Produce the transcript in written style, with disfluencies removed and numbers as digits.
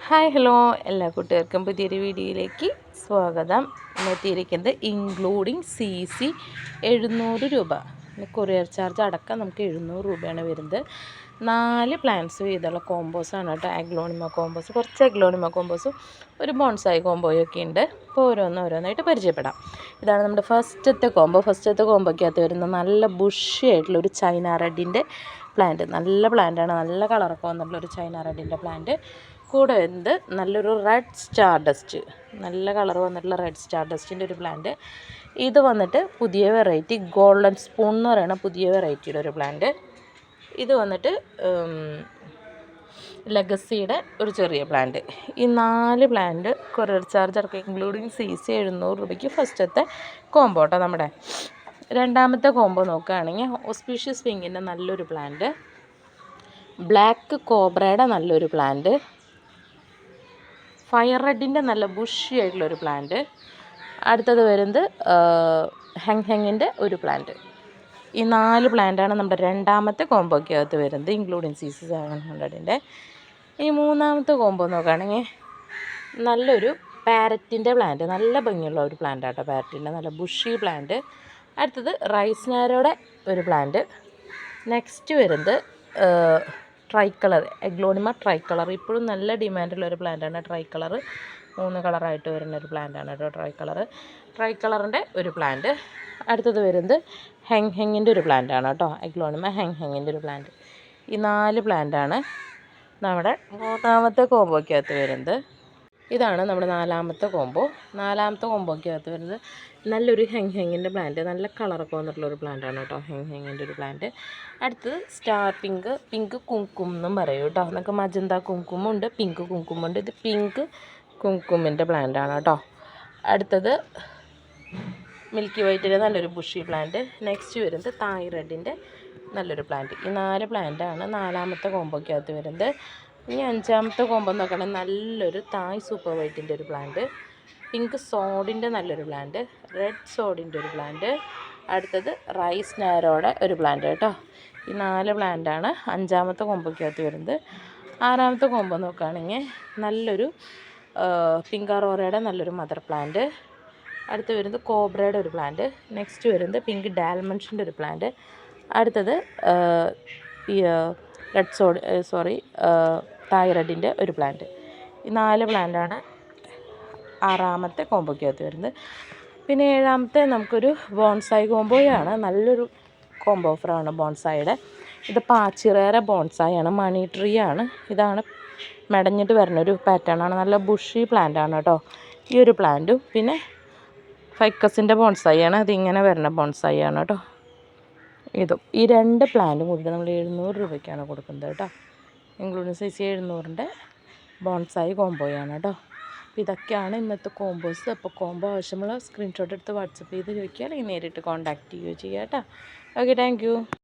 Hi hello എല്ലാ കൂട്ടുകാർക്കും പുതിയൊരു വീഡിയോയിലേക്ക് സ്വാഗതം. എത്തിയിരിക്കുന്നത് ഇൻക്ലൂഡിങ് CC 700 രൂപ, കൊറിയർ ചാർജ് അടക്കം നമുക്ക് 700 രൂപയാണ് വരുന്നത്. 4 പ്ലാന്റ്സ് വീതമുള്ള കോമ്പോസാണ് കേട്ടോ. അഗ്ലോണിമ കോമ്പോസ്, കുറച്ച് അഗ്ലോണിമ കോമ്പോസും ഒരു ബോൺസായി കോമ്പോയൊക്കെ ഉണ്ട്. അപ്പോൾ ഓരോന്നായിട്ട് പരിചയപ്പെടാം. ഇതാണ് നമ്മുടെ ഫസ്റ്റത്തെ കോമ്പോയ്ക്കകത്ത് വരുന്ന നല്ല ബുഷി ആയിട്ടുള്ളൊരു ചൈന റെഡിൻ്റെ പ്ലാന്റ്. നല്ല പ്ലാന്റാണ്, നല്ല കളറൊക്കെ വന്നിട്ടുള്ളൊരു ചൈന റെഡിൻ്റെ പ്ലാന്റ്. കൂടെ വരുന്നത് നല്ലൊരു റെഡ് സ്റ്റാർ ഡസ്റ്റ്, നല്ല കളർ വന്നിട്ടുള്ള റെഡ് സ്റ്റാർ ഡസ്റ്റിൻ്റെ ഒരു പ്ലാന്റ്. ഇത് വന്നിട്ട് പുതിയ വെറൈറ്റി ഗോൾഡൻ സ്പൂൺ എന്ന് പറയുന്ന പുതിയ വെറൈറ്റിയുടെ ഒരു പ്ലാന്റ്. ഇത് വന്നിട്ട് ലെഗസിയുടെ ഒരു ചെറിയ പ്ലാന്റ്. ഈ 4 പ്ലാന്റ് കൊറിയർ ചാർജ് അടക്കം ഇൻക്ലൂഡിങ് CC 700 രൂപയ്ക്ക് ഫസ്റ്റത്തെ കോംബോ കേട്ടോ. നമ്മുടെ രണ്ടാമത്തെ കോംബോ നോക്കുകയാണെങ്കിൽ ഓസ്പീഷ്യസ് പിങ്കിൻ്റെ നല്ലൊരു പ്ലാന്റ്, ബ്ലാക്ക് കോബ്രയുടെ നല്ലൊരു പ്ലാന്റ്, ഫയർ റെഡിൻ്റെ നല്ല ബുഷി ആയിട്ടുള്ളൊരു പ്ലാന്റ്. അടുത്തത് വരുന്നത് ഹെങ്ങിൻ്റെ ഒരു പ്ലാന്റ്. ഈ 4 പ്ലാന്റാണ് നമ്മുടെ രണ്ടാമത്തെ കോംബോയ്ക്കകത്ത് വരുന്നത് ഇൻക്ലൂഡിങ് CC 700ൻ്റെ. ഈ മൂന്നാമത്തെ കോംബോ നോക്കുകയാണെങ്കിൽ നല്ലൊരു പാരറ്റിൻ്റെ പ്ലാന്റ്, നല്ല ഭംഗിയുള്ള ഒരു പ്ലാന്റ് ആട്ടോ. പാരറ്റിൻ്റെ നല്ല ബുഷി പ്ലാന്റ്. അടുത്തത് റൈസ് നാരോയുടെ ഒരു പ്ലാന്റ്. നെക്സ്റ്റ് വരുന്നത് try colour, aglaonema try colour. ഇപ്പോഴും നല്ല ഡിമാൻഡുള്ള ഒരു പ്ലാന്റാണ് ട്രൈ കളർ. 3 കളറായിട്ട് വരുന്ന ഒരു പ്ലാന്റാണ് കേട്ടോ ട്രൈ കളറിൻ്റെ ഒരു പ്ലാന്റ്. അടുത്തത് വരുന്നത് ഹെങ്ങിൻ്റെ ഒരു പ്ലാന്റാണ് കേട്ടോ. എഗ്ലോണിമ ഹെങ്ങിൻ്റെ ഒരു പ്ലാന്റ്. ഈ 4 പ്ലാന്റാണ് നമ്മുടെ മൂന്നാമത്തെ കോംബോയ്ക്കകത്ത് വരുന്നത്. ഇതാണ് നമ്മുടെ നാലാമത്തെ കോംബോയ്ക്കകത്ത് വരുന്നത് നല്ലൊരു ഹെങ്ങിൻ്റെ പ്ലാന്റ്, നല്ല കളറൊക്കെ വന്നിട്ടുള്ളൊരു പ്ലാന്റാണ് കേട്ടോ ഹെങ്ങിൻ്റെ ഒരു പ്ലാന്റ്. അടുത്തത് സ്റ്റാർ പിങ്ക് കുങ്കും എന്നും പറയും കേട്ടോ. നമുക്ക് മജന്ത കുങ്കുമുണ്ട്, പിങ്ക് കുങ്കുമുണ്ട്. ഇത് പിങ്ക് കുങ്കുമിൻ്റെ പ്ലാന്റാണ് കേട്ടോ. അടുത്തത് മിൽക്കി വൈറ്റിൻ്റെ നല്ലൊരു ബുഷി പ്ലാന്റ്. നെക്സ്റ്റ് വരുന്നത് തായ് റെഡിൻ്റെ നല്ലൊരു പ്ലാന്റ്. ഈ 4 പ്ലാന്റാണ് നാലാമത്തെ കോംബോയ്ക്കകത്ത് വരുന്നത്. ഇനി അഞ്ചാമത്തെ കോംബോ നോക്കുകയാണെങ്കിൽ നല്ലൊരു തായ് സൂപ്പർ വൈറ്റിൻ്റെ ഒരു പ്ലാന്റ്, പിങ്ക് സോഡിൻ്റെ നല്ലൊരു പ്ലാന്റ്, റെഡ് സോഡിൻ്റെ ഒരു പ്ലാന്റ്. അടുത്തത് റൈസ് നാരോയുടെ ഒരു പ്ലാന്റ് കേട്ടോ. ഈ 4 പ്ലാന്റാണ് അഞ്ചാമത്തെ കോംബോയ്ക്കകത്ത് വരുന്നത്. ആറാമത്തെ കോംബോ നോക്കുകയാണെങ്കിൽ നല്ലൊരു പിങ്ക് അറോറയുടെ നല്ലൊരു മദർ പ്ലാന്റ്. അടുത്ത് വരുന്നത് കോബ്രയുടെ ഒരു പ്ലാന്റ്. നെക്സ്റ്റ് വരുന്നത് പിങ്ക് ഡാൽമൺഷിൻ്റെ ഒരു പ്ലാന്റ്. അടുത്തത് തായ് റെഡിൻ്റെ ഒരു പ്ലാന്റ്. ഈ 4 പ്ലാന്റാണ് ആറാമത്തെ കോംബോയ്ക്കകത്ത് വരുന്നത്. പിന്നെ ഏഴാമത്തെ നമുക്കൊരു ബോൺസായി കോംബോയാണ്. നല്ലൊരു കോംബോ ഓഫറാണ് ബോൺസായിയുടെ. ഇത് പാച്ചിറേറെ ബോൺസായാണ്, മണി ട്രീ ആണ്. ഇതാണ് മെടഞ്ഞിട്ട് വരുന്നൊരു പാറ്റേൺ ആണ്. നല്ല ബുഷി പ്ലാന്റ് ആണ് കേട്ടോ ഈ ഒരു പ്ലാന്റും. പിന്നെ ഫൈക്കസിൻ്റെ ബോൺസായി ആണ്, അതിങ്ങനെ വരുന്ന ബോൺസായി ആണ് കേട്ടോ ഇതും. ഈ 2 പ്ലാന്റും കൂടി നമ്മൾ 700 രൂപയ്ക്കാണ് കൊടുക്കുന്നത് കേട്ടോ. ഇൻക്ലൂഡിങ് CC 700ൻ്റെ ബോൺസായി കോംബോയാണ് കേട്ടോ. അപ്പോൾ ഇതൊക്കെയാണ് ഇന്നത്തെ കോംബോസ്. അപ്പോൾ കോംബോ ആവശ്യമുള്ള സ്ക്രീൻഷോട്ട് എടുത്ത് വാട്സപ്പ് ചെയ്ത് ചോദിക്കുക, അല്ലെങ്കിൽ നേരിട്ട് കോൺടാക്റ്റ് ചെയ്യുകയോ ചെയ്യുക കേട്ടോ. Okay, thank you.